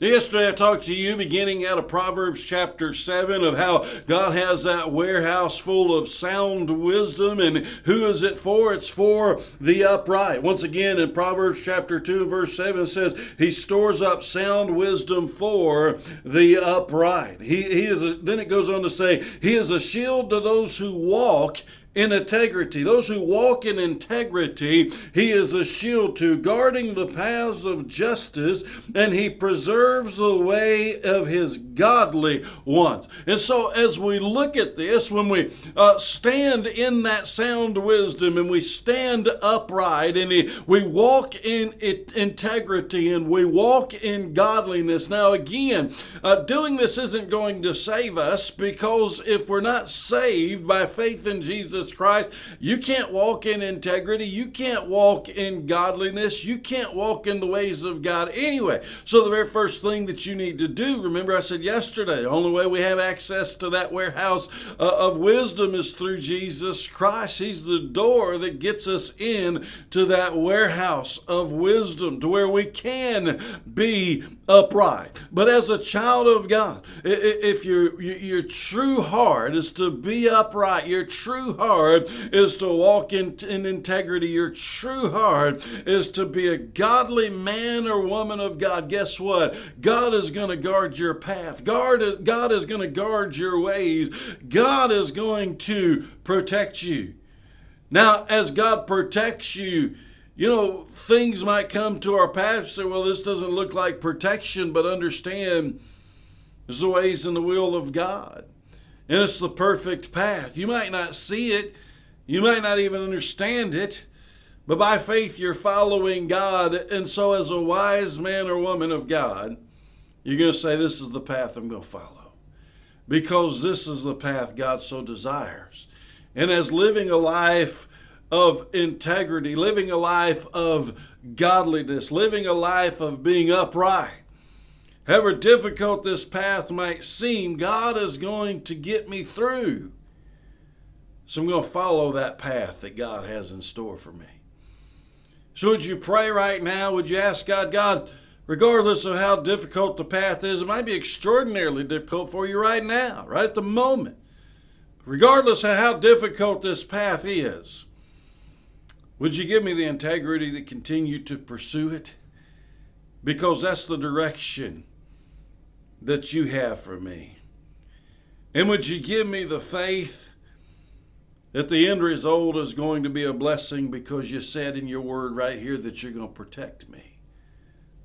Yesterday I talked to you beginning out of Proverbs chapter 7 of how God has that warehouse full of sound wisdom. And who is it for? It's for the upright. Once again in Proverbs chapter 2 verse 7 it says, He stores up sound wisdom for the upright. Then it goes on to say, He is a shield to those who walk in integrity. Those who walk in integrity, He is a shield to, guarding the paths of justice, and He preserves the way of His godly ones. And so as we look at this, when we stand in that sound wisdom and we stand upright and we walk in integrity and we walk in godliness. Now again, doing this isn't going to save us, because if we're not saved by faith in Jesus Christ, you can't walk in integrity, you can't walk in godliness, you can't walk in the ways of God anyway. So the very first thing that you need to do, remember I said yesterday, the only way we have access to that warehouse of wisdom is through Jesus Christ. He's the door that gets us in to that warehouse of wisdom, to where we can be upright. But as a child of God, if your true heart is to be upright, your true heart is to walk in integrity, your true heart is to be a godly man or woman of God, guess what? God is going to guard your path. God is going to guard your ways. God is going to protect you. Now, as God protects you, things might come to our path and say, well, this doesn't look like protection, but understand there's the ways and the will of God. And it's the perfect path. You might not see it. You might not even understand it. But by faith, you're following God. And so as a wise man or woman of God, you're going to say, this is the path I'm going to follow, because this is the path God so desires. And as living a life of integrity, living a life of godliness, living a life of being upright, however difficult this path might seem, God is going to get me through. So I'm going to follow that path that God has in store for me. So would you pray right now? Would you ask God, God, regardless of how difficult the path is, it might be extraordinarily difficult for you right now, right at the moment. Regardless of how difficult this path is, would you give me the integrity to continue to pursue it? Because that's the direction that you have for me. And would you give me the faith that the end result is going to be a blessing, because you said in your word right here that you're going to protect me.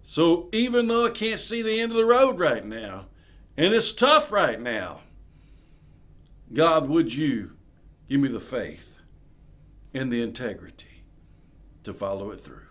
So even though I can't see the end of the road right now, and it's tough right now, God, would you give me the faith and the integrity to follow it through?